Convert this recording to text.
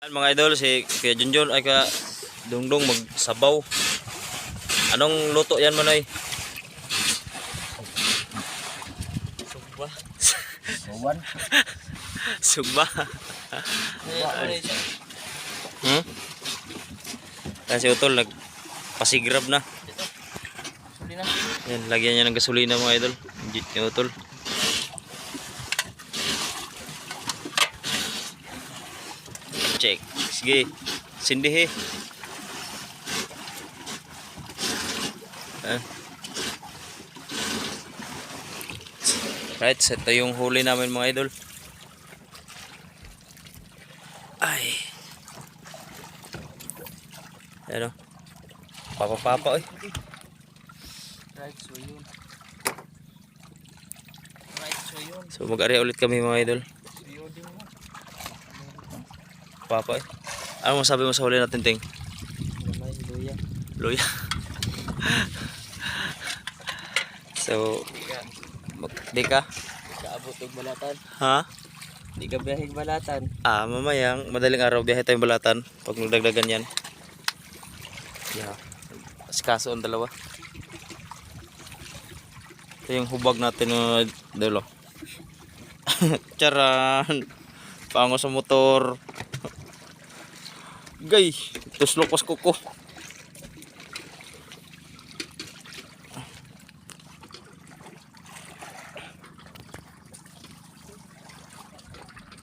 Mga idol, si Kuya Junjun ay ka Dungdung magsabaw. Anong luto yan, Manoy? Sugba. Suwan. Sugba. Kasi utol nagpasigrab na. Suli na. Yan, lagyan niya ng gasolina mga idol. Yung utol. Check. Sige. Sindihi. Right, ito yung huli namin mga idol. Ay. Ano? Papa-papa oy. Right, so yun. Right, so yun. So mag-area ulit kami mga idol. So yun din mo. Papa oy. Ano masabi mo sa huli natin, Ting? Lamay, luya. Luya. So, di ka? Kaabot ng balatan. Ha? Di ka biyahing balatan. Mamayang madaling araw biyahe tayong Balatan pag nagdagdagan yan. Yeah. Kaso ang dalawa. Ito yung hubag natin ng dalo. Charan. Pango sa motor. Gay, tuslok pas kuko.